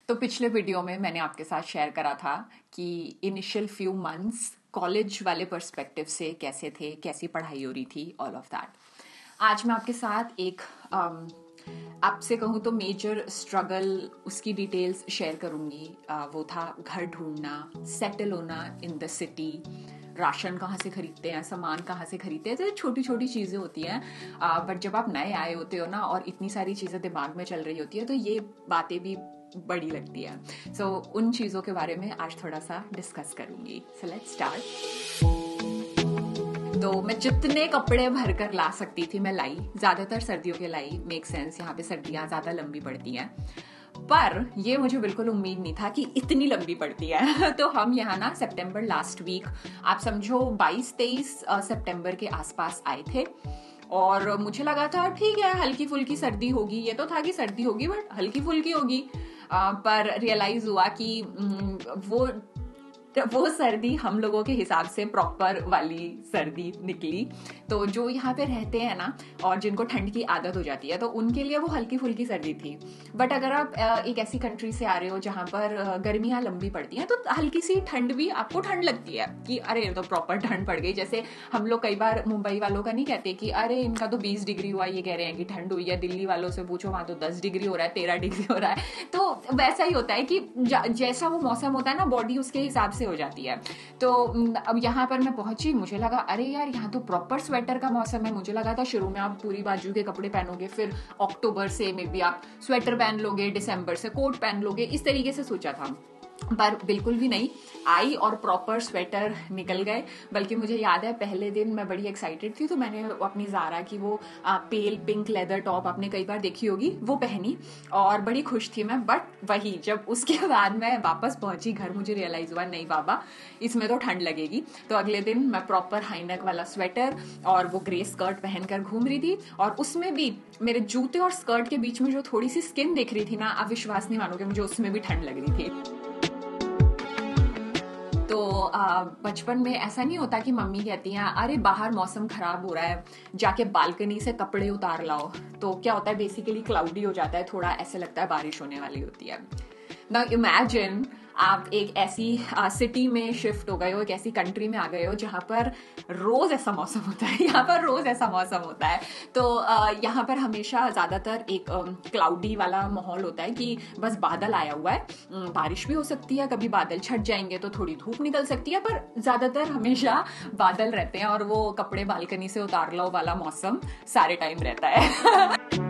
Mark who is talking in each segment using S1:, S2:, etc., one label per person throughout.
S1: तो पिछले वीडियो में मैंने आपके साथ शेयर करा था कि इनिशियल फ्यू मंथ्स कॉलेज वाले पर्सपेक्टिव से कैसे थे, कैसी पढ़ाई हो रही थी, ऑल ऑफ दैट। आज मैं आपके साथ एक आपसे कहूँ तो मेजर स्ट्रगल उसकी डिटेल्स शेयर करूँगी। वो था घर ढूंढना, सेटल होना इन द सिटी, राशन कहाँ से खरीदते हैं, सामान कहाँ से खरीदते हैं। तो छोटी छोटी चीज़ें होती हैं, बट जब आप नए आए होते हो ना और इतनी सारी चीज़ें दिमाग में चल रही होती है तो ये बातें भी बड़ी लगती है। सो उन चीज़ों के बारे में आज थोड़ा सा डिस्कस करूँगी। So let's start. तो मैं जितने कपड़े भर कर ला सकती थी मैं लाई, ज़्यादातर सर्दियों के लाई। मेक सेंस, यहाँ पे सर्दियाँ ज़्यादा लंबी पड़ती हैं, पर ये मुझे बिल्कुल उम्मीद नहीं था कि इतनी लंबी पड़ती है। तो हम यहाँ ना सितंबर लास्ट वीक, आप समझो 22-23 सितंबर के आसपास आए थे और मुझे लगा था ठीक है हल्की फुल्की सर्दी होगी। ये तो था कि सर्दी होगी बट हल्की फुल्की होगी, पर रियलाइज हुआ कि वो सर्दी हम लोगों के हिसाब से प्रॉपर वाली सर्दी निकली। तो जो यहाँ पे रहते हैं ना और जिनको ठंड की आदत हो जाती है तो उनके लिए वो हल्की फुल्की सर्दी थी। बट अगर आप एक ऐसी कंट्री से आ रहे हो जहाँ पर गर्मियाँ लंबी पड़ती हैं तो हल्की सी ठंड भी आपको ठंड लगती है कि अरे तो प्रॉपर ठंड पड़ गई। जैसे हम लोग कई बार मुंबई वालों का नहीं कहते कि अरे इनका तो 20 डिग्री हुआ, ये कह रहे हैं कि ठंड हुई है। दिल्ली वालों से पूछो, वहाँ तो 10 डिग्री हो रहा है, 13 डिग्री हो रहा है। तो वैसा ही होता है कि जैसा वो मौसम होता है ना बॉडी उसके हिसाब से हो जाती है। तो अब यहाँ पर मैं पहुंची, मुझे लगा अरे यार यहाँ तो प्रॉपर स्वेटर का मौसम है। मुझे लगा था शुरू में आप पूरी बाजू के कपड़े पहनोगे, फिर अक्टूबर से मे बी आप स्वेटर पहन लोगे, दिसंबर से कोट पहन लोगे, इस तरीके से सोचा था। पर बिल्कुल भी नहीं आई और प्रॉपर स्वेटर निकल गए। बल्कि मुझे याद है पहले दिन मैं बड़ी एक्साइटेड थी तो मैंने अपनी ज़ारा की वो पेल पिंक लेदर टॉप आपने कई बार देखी होगी वो पहनी और बड़ी खुश थी मैं। बट वही जब उसके बाद मैं वापस पहुंची घर मुझे रियलाइज हुआ नहीं बाबा इसमें तो ठंड लगेगी। तो अगले दिन मैं प्रॉपर हाई नेक वाला स्वेटर और वो ग्रे स्कर्ट पहनकर घूम रही थी और उसमें भी मेरे जूते और स्कर्ट के बीच में जो थोड़ी सी स्किन दिख रही थी ना, आप विश्वास नहीं मानोगे मुझे उसमें भी ठंड लग रही थी। तो बचपन में ऐसा नहीं होता कि मम्मी कहती हैं अरे बाहर मौसम खराब हो रहा है जाके बालकनी से कपड़े उतार लाओ। तो क्या होता है बेसिकली क्लाउडी हो जाता है, थोड़ा ऐसे लगता है बारिश होने वाली होती है। नाउ इमेजिन आप एक ऐसी सिटी में शिफ्ट हो गए हो, एक ऐसी कंट्री में आ गए हो जहाँ पर रोज ऐसा मौसम होता है। यहाँ पर रोज ऐसा मौसम होता है। तो यहाँ पर हमेशा ज्यादातर एक क्लाउडी वाला माहौल होता है कि बस बादल आया हुआ है, बारिश भी हो सकती है, कभी बादल छट जाएंगे तो थोड़ी धूप निकल सकती है, पर ज्यादातर हमेशा बादल रहते हैं और वो कपड़े बालकनी से उतार लो वाला मौसम सारे टाइम रहता है।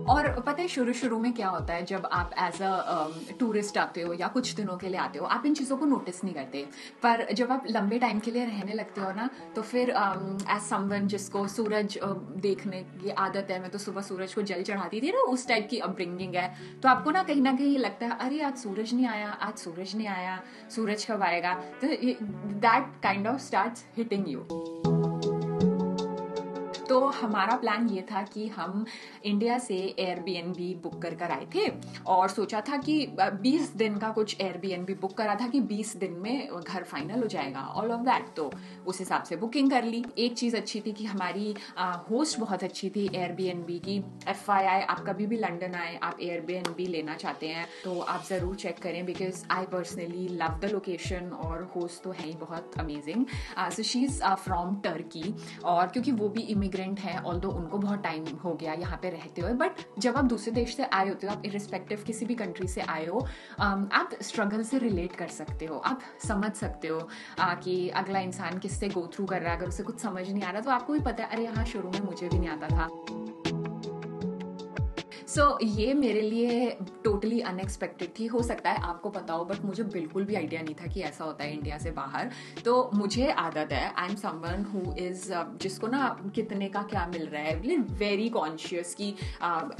S1: और पता है शुरू शुरू में क्या होता है जब आप एज अ टूरिस्ट आते हो या कुछ दिनों के लिए आते हो आप इन चीज़ों को नोटिस नहीं करते। पर जब आप लंबे टाइम के लिए रहने लगते हो ना तो फिर एज समवन जिसको सूरज देखने की आदत है, मैं तो सुबह सूरज को जल चढ़ाती थी ना, उस टाइप की अपब्रिंगिंग है। तो आपको ना कहीं लगता है अरे आज सूरज नहीं आया, आज सूरज नहीं आया, सूरज कब आएगा। तो that kind of starts hitting you. तो हमारा प्लान ये था कि हम इंडिया से एयरबीएनबी बुक कर आए थे और सोचा था कि 20 दिन का कुछ एयरबीएनबी बुक करा था कि 20 दिन में घर फाइनल हो जाएगा, ऑल ऑफ दैट। तो उस हिसाब से बुकिंग कर ली। एक चीज़ अच्छी थी कि हमारी होस्ट बहुत अच्छी थी एयरबीएनबी की। FYI आप कभी भी लंदन आए, आप एयरबीएनबी लेना चाहते हैं तो आप ज़रूर चेक करें, because I personally love the location और होस्ट तो है ही बहुत amazing. So she is from Turkey और क्योंकि वो भी इमिग्रेंट है, ऑल्दो उनको बहुत टाइम हो गया यहाँ पे रहते हुए, बट जब आप दूसरे देश से आए होते हो, आप इरिस्पेक्टिव किसी भी कंट्री से आए हो, आप स्ट्रगल से रिलेट कर सकते हो, आप समझ सकते हो कि अगला इंसान किससे गो थ्रू कर रहा है। अगर उसे कुछ समझ नहीं आ रहा तो आपको भी पता है अरे यहाँ शुरू में मुझे भी नहीं आता था। सो ये मेरे लिए टोटली अनएक्सपेक्टेड थी। हो सकता है आपको पता हो, बट मुझे बिल्कुल भी आइडिया नहीं था कि ऐसा होता है इंडिया से बाहर। तो मुझे आदत है, I am someone who is जिसको ना कितने का क्या मिल रहा है, वेरी कॉन्शियस कि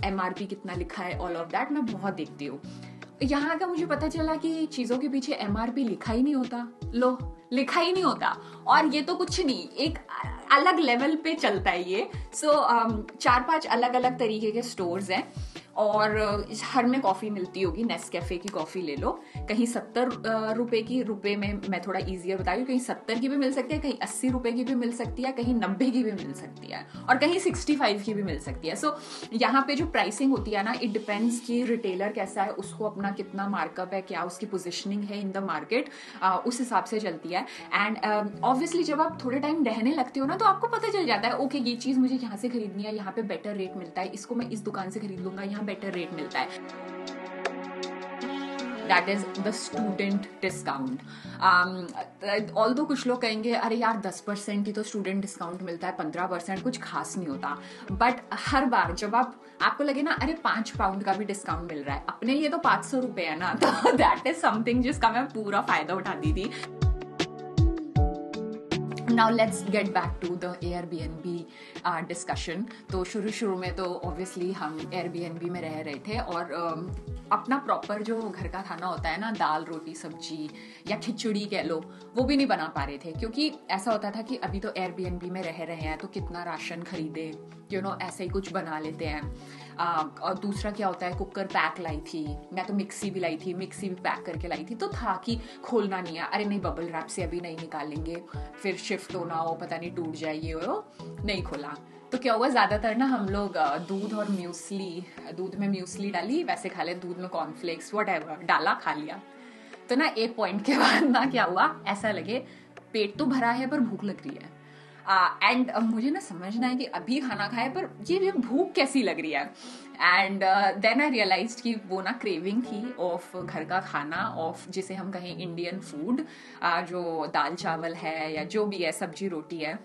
S1: MRP कितना लिखा है, ऑल ऑफ दैट मैं बहुत देखती हूँ। यहाँ का मुझे पता चला कि चीज़ों के पीछे MRP लिखा ही नहीं होता। लो, लिखा ही नहीं होता। और ये तो कुछ नहीं, एक अलग लेवल पे चलता है ये। सो 4-5 अलग अलग तरीके के स्टोर्स हैं और हर में कॉफ़ी मिलती होगी, नेस्कैफे की कॉफ़ी ले लो, कहीं 70 रुपए में, मैं थोड़ा ईजियर बता रही हूँ, कहीं 70 की भी मिल सकती है, कहीं 80 रुपए की भी मिल सकती है, कहीं 90 की भी मिल सकती है, और कहीं 65 की भी मिल सकती है। सो यहाँ पे जो प्राइसिंग होती है ना, इट डिपेंड्स कि रिटेलर कैसा है, उसको अपना कितना मार्कअप है, क्या उसकी पोजिशनिंग है इन द मार्केट, उस हिसाब से चलती है। एंड ऑब्वियसली जब आप थोड़े टाइम रहने लगते हो ना, तो आपको पता चल जाता है, ओके ये चीज़ मुझे यहाँ से खरीदनी है, यहाँ पे बेटर रेट मिलता है, इसको मैं इस दुकान से खरीद लूंगा, यहाँ बेटर रेट मिलता है। That is the student discount. Although कुछ लोग कहेंगे अरे यार 10% ही तो स्टूडेंट डिस्काउंट मिलता है, 15% कुछ खास नहीं होता। बट हर बार जब आपको लगे ना अरे 5 पाउंड का भी डिस्काउंट मिल रहा है, अपने लिए तो 500 रुपए है ना, तो दैट इज समथिंग जिसका मैं पूरा फायदा उठाती थी। Now let's get back to the Airbnb discussion। तो शुरू में तो obviously हम Airbnb में रह रहे थे, और अपना प्रॉपर जो घर का खाना होता है ना, दाल रोटी सब्जी या खिचड़ी कह लो, वो भी नहीं बना पा रहे थे, क्योंकि ऐसा होता था कि अभी तो Airbnb में रह रहे हैं तो कितना राशन खरीदे, ऐसे ही कुछ बना लेते हैं। और दूसरा क्या होता है, कुकर पैक लाई थी मैं, तो मिक्सी भी लाई थी, मिक्सी भी पैक करके लाई थी, तो था कि खोलना नहीं है, अरे नहीं बबल रैप से अभी नहीं निकालेंगे, फिर शिफ्ट होना हो, पता नहीं टूट जाए, ये हो, नहीं खोला। तो क्या हुआ, ज्यादातर ना हम लोग दूध और म्यूसली, दूध में म्यूसली डाली वैसे खा ले, दूध में कॉर्नफ्लेक्स व्हाटएवर डाला खा लिया। तो ना एक पॉइंट के बाद ना क्या हुआ, ऐसा लगे पेट तो भरा है पर भूख लग रही है। एंड मुझे ना समझना है कि अभी खाना खाए पर ये भूख कैसी लग रही है। एंड देन आई रियलाइज्ड कि वो ना क्रेविंग थी ऑफ घर का खाना, ऑफ जिसे हम कहें इंडियन फूड, जो दाल चावल है या जो भी है, सब्जी रोटी है।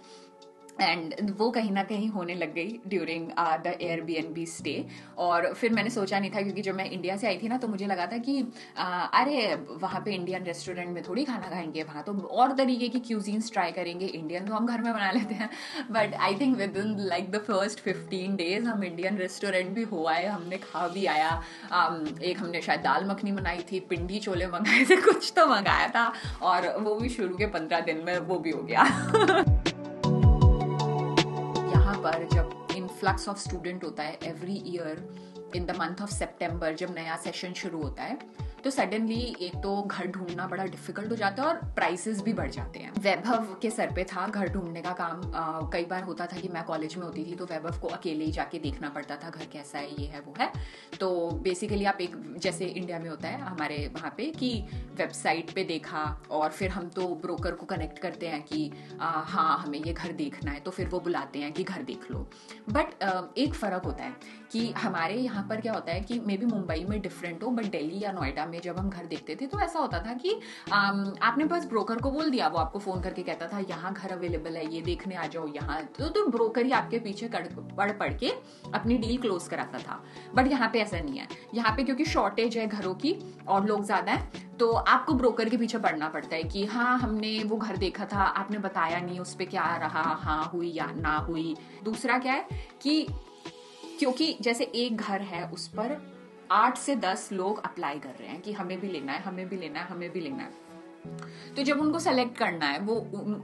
S1: एंड वो कहीं ना कहीं होने लग गई ड्यूरिंग द Airbnb स्टे। और फिर मैंने सोचा नहीं था, क्योंकि जब मैं इंडिया से आई थी ना, तो मुझे लगा था कि अरे वहाँ पे इंडियन रेस्टोरेंट में थोड़ी खाना खाएंगे, वहाँ तो और तरीके की क्यूजीन्स ट्राई करेंगे, इंडियन तो हम घर में बना लेते हैं। But I think with in like the first 15 days हम इंडियन रेस्टोरेंट भी हो आए, हमने खा भी आया। एक हमने शायद दाल मखनी बनाई थी, पिंडी छोले मंगाए थे, कुछ तो मंगाया था, और वो भी शुरू के 15 दिन में वो भी हो गया। पर जब इनफ्लक्स ऑफ स्टूडेंट होता है every year in the month of September, जब नया सेशन शुरू होता है, तो सडनली एक तो घर ढूंढना बड़ा डिफिकल्ट हो जाता है और प्राइसेस भी बढ़ जाते हैं। वैभव के सर पे था घर ढूंढने का काम। कई बार होता था कि मैं कॉलेज में होती थी तो वैभव को अकेले ही जाके देखना पड़ता था घर कैसा है, ये है वो है। तो बेसिकली आप एक, जैसे इंडिया में होता है हमारे वहाँ पे कि वेबसाइट पे देखा, और फिर हम तो ब्रोकर को कनेक्ट करते हैं कि हाँ हमें ये घर देखना है, तो फिर वो बुलाते हैं कि घर देख लो। बट एक फ़र्क होता है कि हमारे यहाँ पर क्या होता है कि मे बी मुंबई में डिफरेंट हो, बट दिल्ली या नोएडा में जब हम घर देखते थे तो ऐसा होता था कि आपने बस ब्रोकर को बोल दिया, वो आपको फोन करके कहता था यहाँ घर अवेलेबल है, ये देखने आ जाओ यहाँ, तो ब्रोकर ही आपके पीछे पढ़ के अपनी डील क्लोज कराता था। बट यहाँ पे ऐसा नहीं है, यहाँ पे क्योंकि शॉर्टेज है घरों की और लोग ज्यादा है, तो आपको ब्रोकर के पीछे पड़ना पड़ता है कि हाँ हमने वो घर देखा था, आपने बताया नहीं उस पर क्या रहा, हाँ हुई या ना हुई। दूसरा क्या है कि क्योंकि जैसे एक घर है उस पर 8 से 10 लोग अप्लाई कर रहे हैं कि हमें भी लेना है, हमें भी लेना है, हमें भी लेना है, तो जब उनको सेलेक्ट करना है वो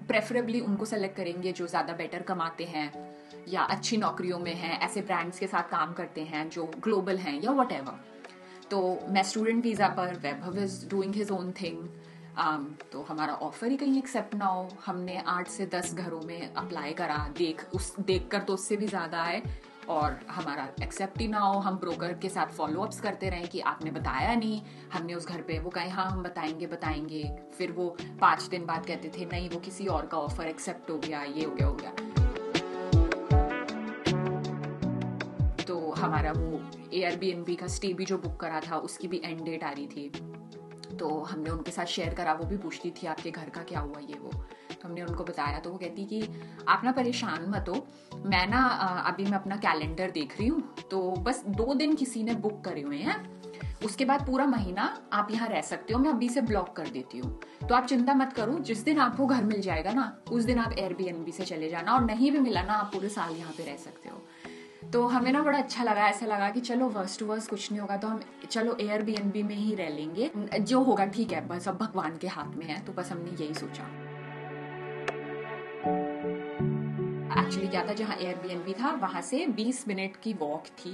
S1: प्रेफरेबली उनको सेलेक्ट करेंगे जो ज्यादा बेटर कमाते हैं या अच्छी नौकरियों में हैं, ऐसे ब्रांड्स के साथ काम करते हैं जो ग्लोबल हैं या व्हाटएवर। तो मैं स्टूडेंट वीजा पर, Vaibhav is doing his own thing, तो हमारा ऑफर ही कहीं एक्सेप्ट ना हो। हमने 8 से 10 घरों में अप्लाई करा, देख कर तो उससे भी ज्यादा आए, और हमारा एक्सेप्ट ही ना हो। हम ब्रोकर के साथ फॉलो अप्स करते रहे कि आपने बताया नहीं, हमने उस घर पे, वो कहे हाँ हम बताएंगे, फिर वो 5 दिन बाद कहते थे नहीं वो किसी और का ऑफर एक्सेप्ट हो गया, ये हो गया। तो हमारा वो Airbnb का स्टे भी जो बुक करा था उसकी भी एंड डेट आ रही थी, तो हमने उनके साथ शेयर करा। वो भी पूछती थी आपके घर का क्या हुआ ये वो, तो हमने उनको बताया। तो वो कहती कि आप ना परेशान मत हो, मैं ना अभी मैं अपना कैलेंडर देख रही हूँ, तो बस 2 दिन किसी ने बुक करे हुए हैं, उसके बाद पूरा महीना आप यहाँ रह सकते हो, मैं अभी से ब्लॉक कर देती हूँ, तो आप चिंता मत करो, जिस दिन आपको घर मिल जाएगा ना उस दिन आप Airbnb से चले जाना, और नहीं भी मिला ना आप पूरे साल यहाँ पे रह सकते हो। तो हमें ना बड़ा अच्छा लगा, ऐसा लगा कि चलो वर्स्ट टू वर्स्ट कुछ नहीं होगा, तो हम चलो Airbnb में ही रह लेंगे, जो होगा ठीक है, बस अब भगवान के हाथ में है। तो बस हमने यही सोचा। एक्चुअली क्या था, जहाँ Airbnb था वहां से 20 मिनट की वॉक थी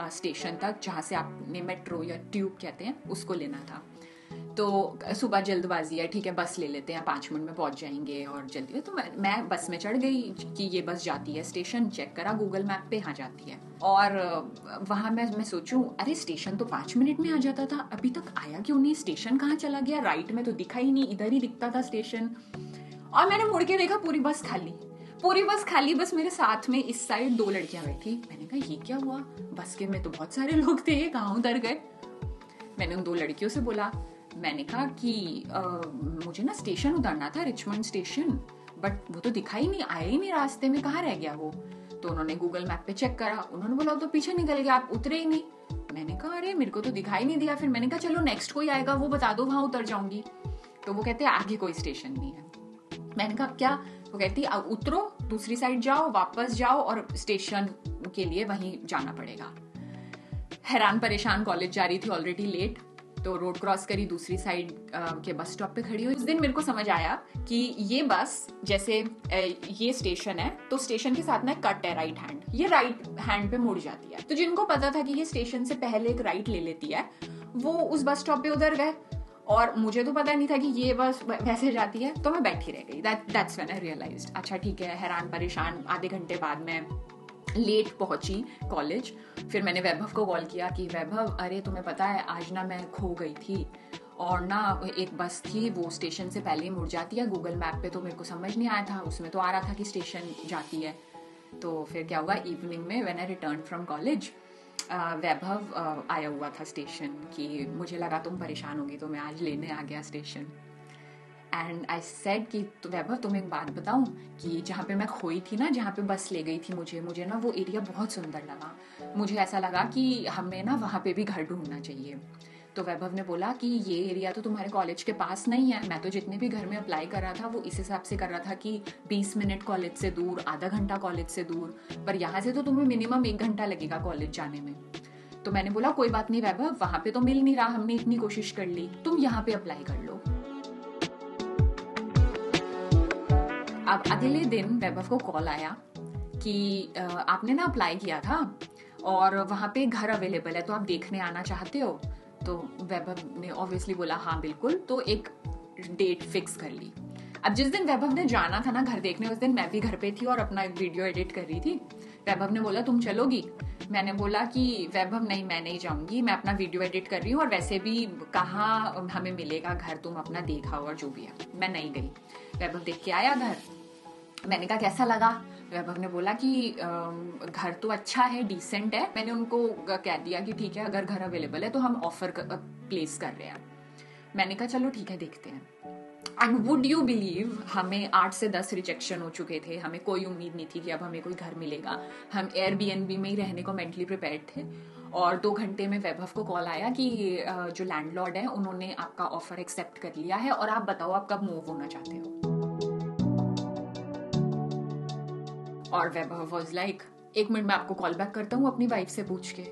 S1: स्टेशन तक जहाँ से आपने मेट्रो या ट्यूब कहते हैं उसको लेना था। तो सुबह जल्दबाजी है, ठीक है बस ले लेते हैं, 5 मिनट में पहुंच जाएंगे और जल्दी। तो मैं बस में चढ़ गई कि ये बस जाती है स्टेशन, चेक करा गूगल मैप पे, हाँ जाती है। और वहाँ मैं सोचूं अरे स्टेशन तो 5 मिनट में आ जाता था, अभी तक आया क्यों नहीं, स्टेशन कहाँ चला गया, राइट में तो दिखा ही नहीं, इधर ही दिखता था स्टेशन। और मैंने मुड़ के देखा पूरी बस खाली, पूरी बस खाली, बस मेरे साथ में इस साइड 2 लड़कियां बैठी। मैंने कहा ये क्या हुआ, बस के में तो बहुत सारे लोग थे, कहाँ उधर गए। मैंने उन 2 लड़कियों से बोला, मैंने कहा कि मुझे ना स्टेशन उतरना था, रिचमंड स्टेशन, बट वो तो दिखा ही नहीं, आया ही नहीं रास्ते में, कहाँ रह गया वो। तो उन्होंने गूगल मैप पे चेक करा, उन्होंने बोला तो पीछे निकल गया, आप उतरे ही नहीं। मैंने कहा अरे मेरे को तो दिखाई नहीं दिया। फिर मैंने कहा चलो नेक्स्ट कोई आएगा वो बता दो, वहां उतर जाऊंगी। तो वो कहते आगे कोई स्टेशन नहीं है। मैंने कहा क्या, वो कहती उतरो, दूसरी साइड जाओ, वापस जाओ और स्टेशन के लिए वहीं जाना पड़ेगा। हैरान परेशान कॉलेज जा रही थी, ऑलरेडी लेट, तो रोड क्रॉस करी, दूसरी साइड के बस स्टॉप पे खड़ी हुई। उस दिन मेरे को समझ आया कि ये बस जैसे ये स्टेशन है तो स्टेशन के साथ ना कट है राइट हैंड, ये राइट हैंड पे मुड़ जाती है। तो जिनको पता था कि ये स्टेशन से पहले एक राइट ले लेती है वो उस बस स्टॉप पे उधर गए, और मुझे तो पता नहीं था कि ये बस वैसे जाती है, तो मैं बैठी रह गई। दैट्स व्हेन आई रियलाइज्ड, अच्छा ठीक है। हैरान परेशान आधे घंटे बाद मैं लेट पहुंची कॉलेज। फिर मैंने वैभव को कॉल किया कि वैभव अरे तुम्हें पता है आज ना मैं खो गई थी, और ना एक बस थी वो स्टेशन से पहले ही मुड़ जाती है, गूगल मैप पे तो मेरे को समझ नहीं आया था, उसमें तो आ रहा था कि स्टेशन जाती है। तो फिर क्या हुआ, इवनिंग में when I return from college, Vaibhav आया हुआ था स्टेशन कि मुझे लगा तुम परेशान होगी तो मैं आज लेने आ गया स्टेशन। एंड आई सेड कि तो वैभव तुम्हें एक बात बताऊं कि जहाँ पे मैं खोई थी ना, जहाँ पे बस ले गई थी मुझे ना वो एरिया बहुत सुंदर लगा, मुझे ऐसा लगा कि हमें ना वहाँ पे भी घर ढूंढना चाहिए। तो वैभव ने बोला कि ये एरिया तो तुम्हारे कॉलेज के पास नहीं है, मैं तो जितने भी घर में अप्लाई कर रहा था वो इस हिसाब से कर रहा था कि 20 मिनट कॉलेज से दूर, आधा घंटा कॉलेज से दूर, पर यहाँ से तो तुम्हें मिनिमम 1 घंटा लगेगा कॉलेज जाने में। तो मैंने बोला कोई बात नहीं वैभव, वहाँ पे तो मिल नहीं रहा, हमने इतनी कोशिश कर ली, तुम यहाँ पे अप्लाई कर लो। अब अगले दिन वैभव को कॉल आया कि आपने ना अप्लाई किया था और वहाँ पे घर अवेलेबल है, तो आप देखने आना चाहते हो। तो वैभव ने ऑब्वियसली बोला हाँ बिल्कुल, तो एक डेट फिक्स कर ली। अब जिस दिन वैभव ने जाना था ना घर देखने, उस दिन मैं भी घर पे थी और अपना एक वीडियो एडिट कर रही थी। वैभव ने बोला तुम चलोगी, मैंने बोला कि वैभव नहीं मैं नहीं जाऊंगी, मैं अपना वीडियो एडिट कर रही हूँ और वैसे भी कहाँ हमें मिलेगा घर, तुम अपना देखा और जो भी है। मैं नहीं गई। वैभव देख के आया घर, मैंने कहा कैसा लगा, वैभव ने बोला कि घर तो अच्छा है, डिसेंट है। मैंने उनको कह दिया कि ठीक है अगर घर अवेलेबल है तो हम ऑफर प्लेस कर रहे हैं। मैंने कहा चलो ठीक है देखते हैं। एंड वुड यू बिलीव, हमें 8 से 10 रिजेक्शन हो चुके थे, हमें कोई उम्मीद नहीं थी कि अब हमें कोई घर मिलेगा। हम एयरबीएनबी में ही रहने को मेंटली प्रिपेयर्ड थे। और 2 घंटे में वैभव को कॉल आया कि जो लैंडलॉर्ड है उन्होंने आपका ऑफर एक्सेप्ट कर लिया है और आप बताओ आप कब मूव होना चाहते हो। और वैभव वाज लाइक 1 मिनट में आपको कॉल बैक करता हूँ अपनी वाइफ से पूछ के।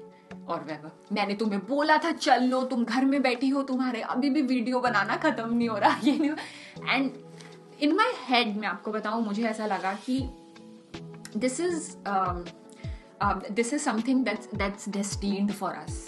S1: और वैभव, मैंने तुम्हें बोला था चल लो, तुम घर में बैठी हो, तुम्हारे अभी भी वीडियो बनाना खत्म नहीं हो रहा, ये नहीं। एंड इन माई हेड मैं आपको बताऊं, मुझे ऐसा लगा कि this is something that's destined for us,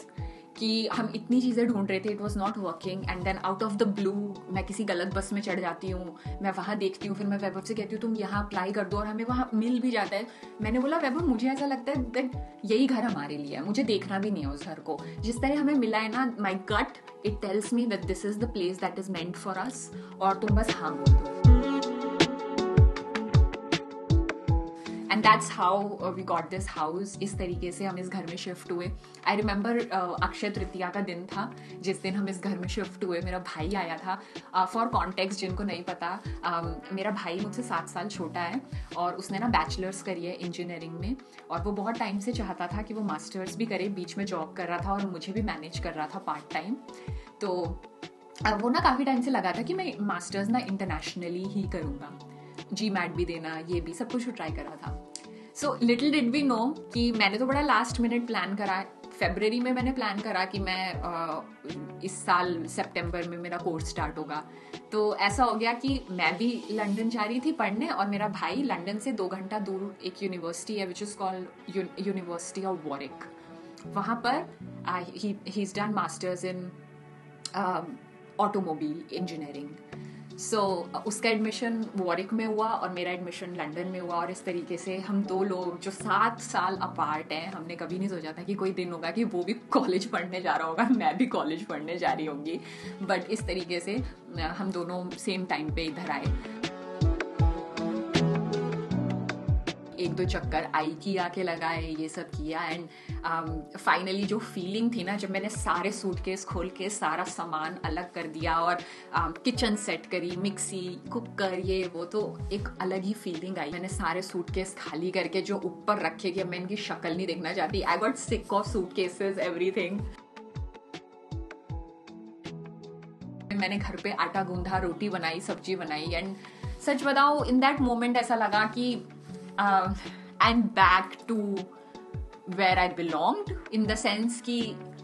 S1: कि हम इतनी चीजें ढूंढ रहे थे, it was not working, and then out of the blue मैं किसी गलत बस में चढ़ जाती हूँ, मैं वहां देखती हूँ, फिर मैं वैभव से कहती हूँ तुम यहाँ अप्लाई कर दो और हमें वहां मिल भी जाता है। मैंने बोला वैभव मुझे ऐसा लगता है दैट यही घर हमारे लिए है, मुझे देखना भी नहीं है उस घर को, जिस तरह हमें मिला है ना, my gut it tells me that this is the place that is meant for us, और तुम बस हाँ बोल दो। And that's how we got this house. इस तरीके से हम इस घर में शिफ्ट हुए। आई रिमेंबर अक्षय तृतीया का दिन था जिस दिन हम इस घर में शिफ्ट हुए। मेरा भाई आया था। फॉर कॉन्टेक्स्ट जिनको नहीं पता, मेरा भाई मुझसे 7 साल छोटा है और उसने ना बैचलर्स करी है इंजीनियरिंग में, और वो बहुत टाइम से चाहता था कि वो मास्टर्स भी करे, बीच में जॉब कर रहा था और मुझे भी मैनेज कर रहा था पार्ट टाइम। तो वो ना काफ़ी टाइम से लगा था कि मैं मास्टर्स ना इंटरनेशनली ही करूँगा, GMAT भी देना, ये भी सब कुछ ट्राई करा था। So little did we know कि मैंने तो बड़ा लास्ट मिनट प्लान करा। फरवरी में मैंने प्लान करा कि मैं इस साल सितंबर में मेरा कोर्स स्टार्ट होगा। तो ऐसा हो गया कि मैं भी लंदन जा रही थी पढ़ने और मेरा भाई लंदन से 2 घंटा दूर एक यूनिवर्सिटी है which is called university of Warwick, वहाँ पर ही is done masters in automobile engineering. So उसका एडमिशन वॉरिक में हुआ और मेरा एडमिशन लंदन में हुआ. और इस तरीके से हम 2 लोग जो 7 साल अपार्ट हैं, हमने कभी नहीं सोचा था कि कोई दिन होगा कि वो भी कॉलेज पढ़ने जा रहा होगा, मैं भी कॉलेज पढ़ने जा रही होंगी. बट इस तरीके से हम दोनों सेम टाइम पे इधर आए. 1-2 चक्कर IKEA के लगाए, ये सब किया. एंड फाइनली जो फीलिंग थी ना, जब मैंने सारे सूटकेस खोल के सारा सामान अलग कर दिया और किचन सेट करी, मिक्सी, कुकर, ये वो, तो एक अलग ही फीलिंग आई. मैंने सारे सूटकेस खाली करके जो ऊपर रखे कि अब मैं इनकी शक्ल नहीं देखना चाहती. I got sick of suitcases, everything. मैंने घर पे आटा गूंधा, रोटी बनाई, सब्जी बनाई. एंड सच बताओ, इन दैट मोमेंट ऐसा लगा कि I'm back to where I belonged, in the sense कि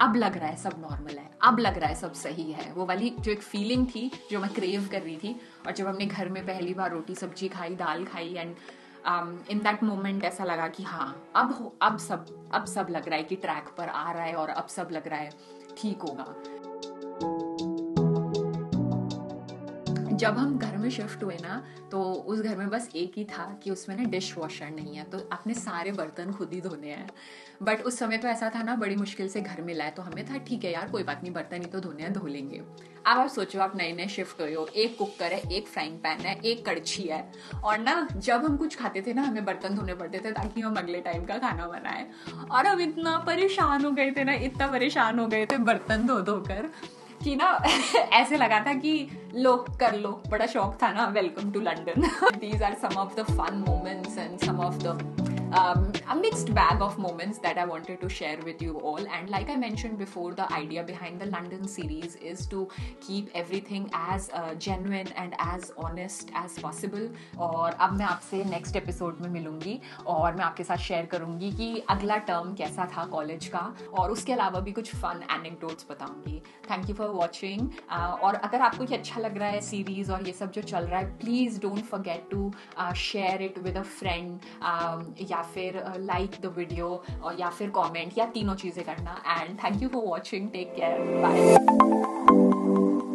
S1: अब लग रहा है सब नॉर्मल है, अब लग रहा है सब सही है. वो वाली जो एक फीलिंग थी जो मैं क्रेव कर रही थी. और जब हमने घर में पहली बार रोटी सब्जी खाई, दाल खाई, एंड इन दैट मोमेंट ऐसा लगा कि हाँ, अब सब लग रहा है कि ट्रैक पर आ रहा है और अब सब लग रहा है ठीक होगा. जब हम घर में शिफ्ट हुए ना, तो उस घर में बस एक ही था कि उसमें ना डिश वॉशर नहीं है, तो अपने सारे बर्तन खुद ही धोने हैं. बट उस समय तो ऐसा था ना, बड़ी मुश्किल से घर मिला है, तो हमें था ठीक है यार, कोई बात नहीं, बर्तन ही तो धोने हैं, धो लेंगे. अब आप सोचो, आप नए नए शिफ्ट हुए हो, एक कुकर है, एक फ्राइंग पैन है, एक कड़छी है. और ना जब हम कुछ खाते थे ना, हमें बर्तन धोने पड़ते थे ताकि हम अगले टाइम का खाना बनाए. और हम इतना परेशान हो गए थे ना, इतना परेशान हो गए थे बर्तन धो धो कर कि ना ऐसे लगा था कि लो कर लो. बड़ा शौक था ना. Welcome to London. These are some of the fun moments and some of the a mixed bag of moments that I wanted to share with you all. And like I mentioned before, the idea behind the London series is to keep everything as genuine and as honest as possible. और अब मैं आपसे next episode में मिलूंगी और मैं आपके साथ शेयर करूंगी कि अगला टर्म कैसा था कॉलेज का, और उसके अलावा भी कुछ फन एनेक्डोट्स बताऊंगी. Thank you for watching. और अगर आपको ये अच्छा लग रहा है सीरीज और ये सब जो चल रहा है, please don't forget to share it with a friend, या फिर लाइक द वीडियो, और या फिर कमेंट, या तीनों चीजें करना. And thank you for watching. Take care. Bye.